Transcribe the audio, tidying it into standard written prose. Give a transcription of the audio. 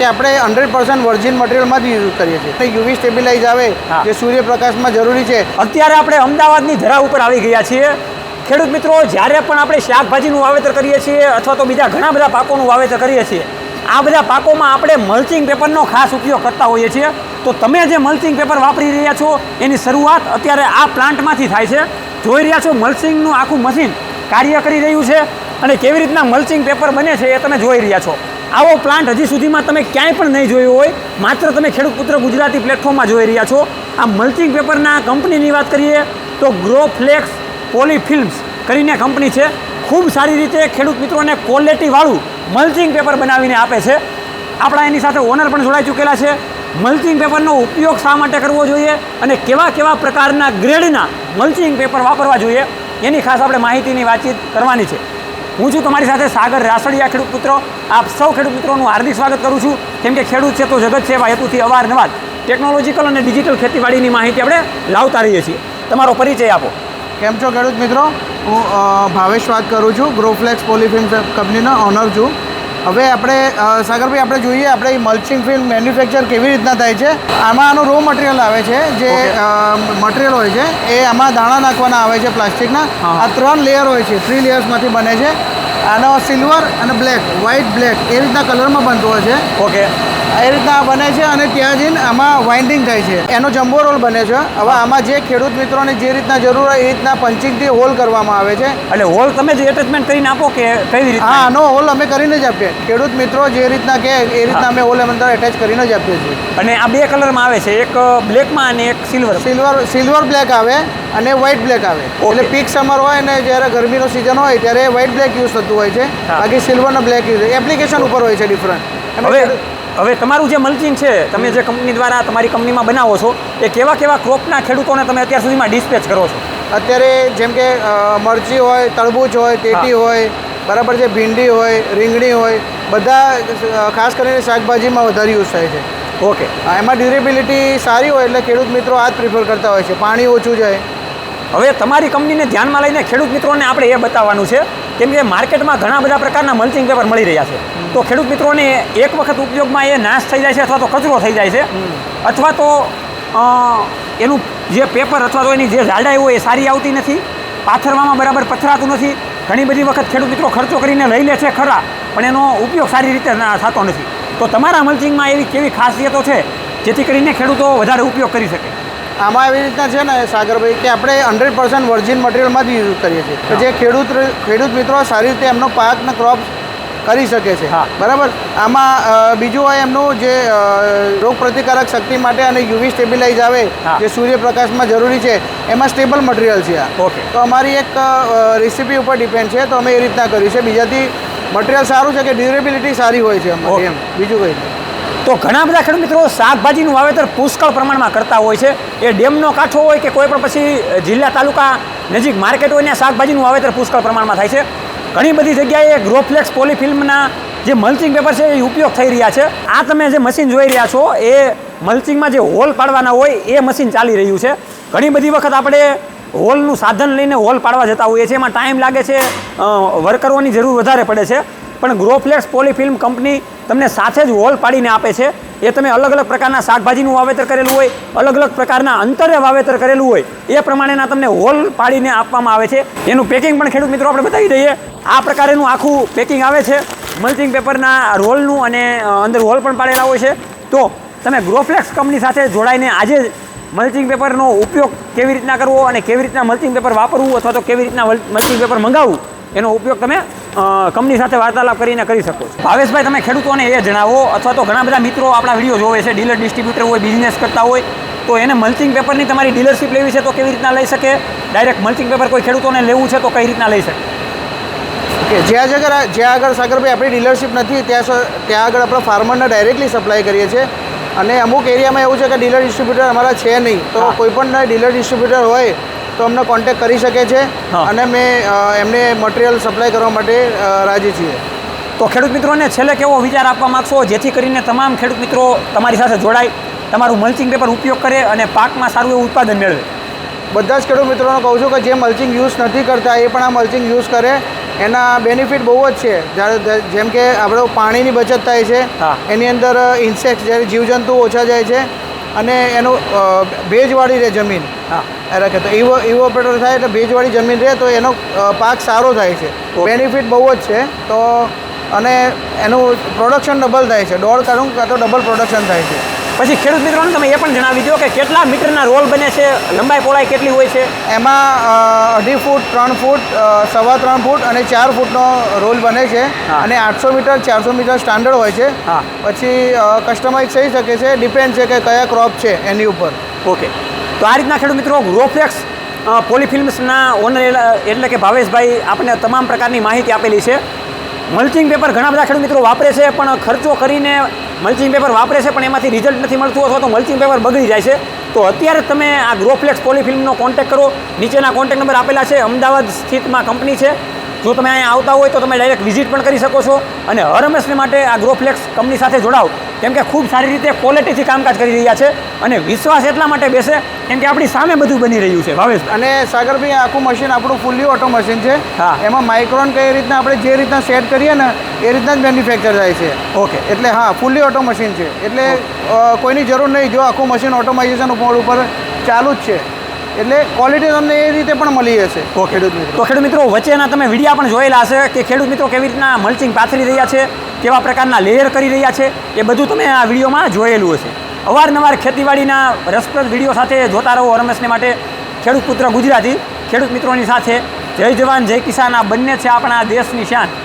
કે આપણે 100% વર્જિન મટીરિયલમાં જ યુઝ કરીએ છીએ. યુવી સ્ટેબિલાઇઝ આવે જે સૂર્યપ્રકાશમાં જરૂરી છે. અત્યારે આપણે અમદાવાદની ધરા ઉપર આવી ગયા છીએ. ખેડૂત મિત્રો, જ્યારે પણ આપણે શાકભાજીનું વાવેતર કરીએ છીએ અથવા તો બીજા ઘણા બધા પાકોનું વાવેતર કરીએ છીએ, આ બધા પાકોમાં આપણે મલ્ચિંગ પેપરનો ખાસ ઉપયોગ કરતા હોઈએ છીએ. તો તમે જે મલ્ચિંગ પેપર વાપરી રહ્યા છો એની શરૂઆત અત્યારે આ પ્લાન્ટમાંથી થાય છે. જોઈ રહ્યા છો મલ્ચિંગનું આખું મશીન કાર્ય કરી રહ્યું છે અને કેવી રીતના મલ્ચિંગ પેપર બને છે એ તમે જોઈ રહ્યા છો. આવો પ્લાન્ટ હજી સુધીમાં તમે ક્યાંય પણ નહીં જોયો હોય, માત્ર તમે ખેડૂત પુત્ર ગુજરાતી પ્લેટફોર્મમાં જોઈ રહ્યા છો. આ મલ્ચિંગ પેપરના કંપનીની વાત કરીએ તો ગ્રોફ્લેક્સ પોલીફિલ્મ્સ કરીને કંપની છે. ખૂબ સારી રીતે ખેડૂત મિત્રોને ક્વોલિટીવાળું મલ્ચિંગ પેપર બનાવીને આપે છે. આપણા એની સાથે ઓનર પણ જોડાઈ ચૂકેલા છે. મલ્ચિંગ પેપરનો ઉપયોગ શા માટે કરવો જોઈએ અને કેવા કેવા પ્રકારના ગ્રેડના મલ્ચિંગ પેપર વાપરવા જોઈએ એની ખાસ આપણે માહિતીની વાતચીત કરવાની છે. હું છું તમારી સાથે સાગર રાસડિયા. ખેડૂત મિત્રો, આપ સૌ ખેડૂત મિત્રોનું હાર્દિક સ્વાગત કરું છું. કેમ કે ખેડૂત છે તો જગત છે એવા હેતુથી અવારનવાર ટેકનોલોજીકલ અને ડિજિટલ ખેતીવાડીની માહિતી આપણે લાવતા રહીએ છીએ. તમારો પરિચય આપો. કેમ છો ખેડૂત મિત્રો? હું ભાવેશ વાત કરું છું, ગ્રોફ્લેક્સ પોલીફિલ્મ કંપનીનો ઓનર છું. હવે આપણે સાગરભાઈ આપણે જોઈએ આપણે મલ્ચિંગ ફિલ્મ મેન્યુફેક્ચર કેવી રીતના થાય છે. આમાં આનું રો મટીરિયલ આવે છે, જે મટીરિયલ હોય છે એ આમાં દાણા નાખવાના આવે છે પ્લાસ્ટિકના. આ 3 લેયર હોય છે, 3 લેયર્સમાંથી બને છે. આનો સિલ્વર અને બ્લેક, વ્હાઇટ બ્લેક એ રીતના કલરમાં બનતો હોય છે. ઓકે, એ રીતના બને છે અને ત્યાં જઈને આમાં વાઇન્ડિંગ થાય છે. એનો જમ્બો રોલ બને છે. હવે આમાં જે ખેડૂત મિત્રોને જે રીતના જરૂર હોય એ રીતના પંચિંગથી હોલ કરવામાં આવે છે. એટલે હોલ તમે જ એટેચમેન્ટ કરીને આપો કે કઈ રીતે? હા, આનો હોલ અમે કરીને જ આપીએ. ખેડૂત મિત્રો જે રીતના કહે એ રીતના અમે હોલ અંદર એટેચ કરીને જ આપીએ છીએ. અને આ 2 કલરમાં આવે છે, એક બ્લેકમાં અને એક સિલ્વર બ્લેક આવે અને વ્હાઇટ બ્લેક આવે. એટલે પીક સમર હોય ને જ્યારે ગરમીનો સિઝન હોય ત્યારે વ્હાઇટ બ્લેક યુઝ થતું હોય છે, બાકી સિલ્વર અને બ્લેક યુઝ એપ્લિકેશન ઉપર હોય છે ડિફરન્ટ. હવે તમારું જે મલ્ચિંગ છે તમે જે કંપની દ્વારા તમારી કંપનીમાં બનાવો છો એ કેવા કેવા ક્રોપના ખેડૂતોને તમે અત્યાર સુધીમાં ડિસ્પેચ કરો છો? અત્યારે જેમ કે મરચી હોય, તરબૂચ હોય, તેટી હોય, બરાબર છે, ભીંડી હોય, રીંગણી હોય, બધા ખાસ કરીને શાકભાજીમાં વધારે યુઝ થાય છે. ઓકે, એમાં ડ્યુરેબિલિટી સારી હોય એટલે ખેડૂત મિત્રો આ જ પ્રિફર કરતા હોય છે. પાણી ઓછું જાય. હવે તમારી કંપનીને ધ્યાનમાં લઈને ખેડૂત મિત્રોને આપણે એ બતાવવાનું છે, કેમ કે માર્કેટમાં ઘણા બધા પ્રકારના મલ્ચિંગ પેપર મળી રહ્યા છે. તો ખેડૂત મિત્રોને એક વખત ઉપયોગમાં એ નાશ થઈ જાય છે અથવા તો કચરો થઈ જાય છે, અથવા તો એનું જે પેપર અથવા તો એની જે જાડાઈ હોય એ સારી આવતી નથી, પાથરવામાં બરાબર પથરાતું નથી. ઘણી બધી વખત ખેડૂત મિત્રો ખર્ચો કરીને લઈ લે છે ખરા, પણ એનો ઉપયોગ સારી રીતે થતો નથી. તો તમારા મલ્ચિંગમાં એવી કેવી ખાસિયતો છે જેથી કરીને ખેડૂતો વધારે ઉપયોગ કરી શકે? આમાં એવી રીતના છે ને સાગરભાઈ કે આપણે 100% વર્જિન મટીરિયલમાં જ યુઝ કરીએ છીએ કે જે ખેડૂત મિત્રો સારી રીતે એમનો પાકને ક્રોપ કરી શકે છે. બરાબર. આમાં બીજું હોય એમનું જે રોગ પ્રતિકારક શક્તિ માટે અને યુવી સ્ટેબિલાઇઝ આવે જે સૂર્યપ્રકાશમાં જરૂરી છે એમાં સ્ટેબલ મટીરિયલ છે આ. ઓકે, તો અમારી એક રેસીપી ઉપર ડિપેન્ડ છે, તો અમે એ રીતના કર્યું છે. બીજાથી મટીરિયલ સારું છે કે ડ્યુરેબિલિટી સારી હોય છે અમારી, એમ બીજું કંઈ નહીં. તો ઘણા બધા ખેડૂત મિત્રો શાકભાજીનું વાવેતર પુષ્કળ પ્રમાણમાં કરતા હોય છે. એ ડેમનો કાંઠો હોય કે કોઈ પણ પછી જિલ્લા તાલુકા નજીક માર્કેટ હોય ત્યાં શાકભાજીનું વાવેતર પુષ્કળ પ્રમાણમાં થાય છે. ઘણી બધી જગ્યાએ ગ્રોફ્લેક્સ પોલીફિલ્મના જે મલ્ચિંગ પેપર છે એ ઉપયોગ થઈ રહ્યા છે. આ તમે જે મશીન જોઈ રહ્યા છો એ મલ્ચિંગમાં જે હોલ પાડવાના હોય એ મશીન ચાલી રહ્યું છે. ઘણી બધી વખત આપણે હોલનું સાધન લઈને હોલ પાડવા જતા હોઈએ છીએ, એમાં ટાઈમ લાગે છે, વર્કરોની જરૂર વધારે પડે છે. પણ ગ્રોફ્લેક્સ પોલીફિલ્મ કંપની તમને સાથે જ હોલ પાડીને આપે છે. એ તમે અલગ અલગ પ્રકારના શાકભાજીનું વાવેતર કરેલું હોય, અલગ અલગ પ્રકારના અંતરે વાવેતર કરેલું હોય એ પ્રમાણેના તમને હોલ પાડીને આપવામાં આવે છે. એનું પેકિંગ પણ ખેડૂત મિત્રો આપણે બતાવી દઈએ. આ પ્રકારેનું આખું પેકિંગ આવે છે મલ્ચિંગ પેપરના રોલનું, અને અંદર હોલ પણ પાડેલા હોય છે. તો તમે ગ્રોફ્લેક્સ કંપની સાથે જોડાઈને આજે મલ્ચિંગ પેપરનો ઉપયોગ કેવી રીતના કરવો અને કેવી રીતના મલ્ચિંગ પેપર વાપરવું અથવા તો કેવી રીતના મલ્ચિંગ પેપર મંગાવવું એનો ઉપયોગ તમે કંપની સાથે વાર્તાલાપ કરીને કરી શકો છો. ભાવેશભાઈ, તમે ખેડૂતોને એ જણાવો, અથવા તો ઘણા બધા મિત્રો આપણા વિડીયો જોવે છે, ડીલર ડિસ્ટ્રીબ્યુટર હોય, બિઝનેસ કરતા હોય, તો એને મલ્ચિંગ પેપરની તમારી ડીલરશીપ લેવી છે તો કેવી રીતના લઈ શકે? ડાયરેક્ટ મલ્ચિંગ પેપર કોઈ ખેડૂતોને લેવું છે તો કઈ રીતના લઈ શકે? કે જ્યાં આગળ સાગરભાઈ આપણી ડીલરશીપ નથી ત્યાં આગળ આપણે ફાર્મરને ડાયરેક્ટલી સપ્લાય કરીએ છીએ. અને અમુક એરિયામાં એવું છે કે ડીલર ડિસ્ટ્રીબ્યુટર અમારા છે નહીં, તો કોઈ પણ ડીલર ડિસ્ટ્રીબ્યુટર હોય તો અમને કોન્ટેક્ટ કરી શકે છે અને મેં એમને મટીરિયલ સપ્લાય કરવા માટે રાજી છીએ. તો ખેડૂત મિત્રોને છેલ્લે કેવો વિચાર આપવા માગશો જેથી કરીને તમામ ખેડૂત મિત્રો તમારી સાથે જોડાય, તમારું મલ્ચિંગ પેપર ઉપયોગ કરે અને પાકમાં સારું એવું ઉત્પાદન મેળવે? બધા જ ખેડૂત મિત્રોને કહું છું કે જે મલ્ચિંગ યુઝ નથી કરતા એ પણ આ મલ્ચિંગ યુઝ કરે એના બેનિફિટ બહુ જ છે. જ્યારે જેમ કે આપણે પાણીની બચત થાય છે, હા. એની અંદર ઇન્સેક્ટ જ્યારે જીવજંતુ ઓછા જાય છે અને એનું ભેજવાળી રહે જમીન. હા એ રાખે તો ઇવોપરેટર થાય એટલે ભેજવાળી જમીન રહે તો એનો પાક સારો થાય છે. Okay. બેનિફિટ બહુ જ છે. તો અને એનું પ્રોડક્શન ડબલ થાય છે, 1.5 ગણું કાં તો ડબલ પ્રોડક્શન થાય છે. પછી ખેડૂત મિત્રોને તમે એ પણ જણાવી દો કે કેટલા મીટરના રોલ બને છે, લંબાઈ પહોળાઈ કેટલી હોય છે? એમાં 2.5 ફૂટ, 3 ફૂટ, 3.25 ફૂટ અને 4 ફૂટનો રોલ બને છે. હા. અને 800 મીટર 400 મીટર સ્ટાન્ડર્ડ હોય છે. હા. પછી કસ્ટમાઇઝ થઈ શકે છે, ડિપેન્ડ છે કે કયા ક્રોપ છે એની ઉપર. ઓકે, તો આ રીતના ખેડૂત મિત્રો ગ્રોફ્લેક્સ પોલીફિલ્મ્સના ઓનર એટલે કે ભાવેશભાઈ આપણને તમામ પ્રકારની માહિતી આપેલી છે. મલ્ચિંગ પેપર ઘણા બધા ખેડૂત મિત્રો વાપરે છે, પણ ખર્ચો કરીને મલ્ચિંગ પેપર વાપરે છે પણ એમાંથી રિઝલ્ટ નથી મળતું અથવા તો મલ્ચિંગ પેપર બગડી જાય છે. તો અત્યારે તમે આ ગ્રોફ્લેક્સ પોલીફિલ્મનો કોન્ટેક્ટ કરો. નીચેના કોન્ટેક્ટ નંબર આપેલા છે. અમદાવાદ સ્થિતમાં કંપની છે. જો તમે અહીંયા આવતા હોય તો તમે ડાયરેક્ટ વિઝિટ પણ કરી શકો છો. અને હર હંમેશને માટે આ ગ્રોફ્લેક્સ કંપની સાથે જોડાઓ, કેમ કે ખૂબ સારી રીતે ક્વોલિટીથી કામકાજ કરી રહ્યા છે. અને વિશ્વાસ એટલા માટે બેસે કેમ કે આપણી સામે બધું બની રહ્યું છે. ભાવેશભાઈ, અને સાગરભાઈ, આખું મશીન આપણું ફૂલ્લી ઓટો મશીન છે. હા. એમાં માઇક્રોન કઈ રીતના આપણે જે રીતના સેટ કરીએ ને એ રીતના જ મેન્યુફેક્ચર થાય છે. ઓકે, એટલે હા, ફૂલ્લી ઓટો મશીન છે. એટલે કોઈની જરૂર નહીં. જો આખું મશીન ઓટોમાઇઝેશન ઉપર ચાલુ જ છે એટલે ક્વોલિટી તમને એ રીતે પણ મળી જશે. ખેડૂત મિત્રો, તો ખેડૂત મિત્રો વચ્ચેના તમે વિડીયા પણ જોયેલા હશે કે ખેડૂત મિત્રો કેવી રીતના મલ્ચિંગ પાથરી રહ્યા છે, કેવા પ્રકારના લેયર કરી રહ્યા છે, એ બધું તમે આ વિડીયોમાં જોયેલું હશે. અવારનવાર ખેતીવાડીના રસપ્રદ વિડીયો સાથે જોતા રહો હરમેશને માટે ખેડૂત પુત્ર ગુજરાતી. ખેડૂત મિત્રોની સાથે જય જવાન જય કિસાન, આ બંને છે આપણા દેશની શાન.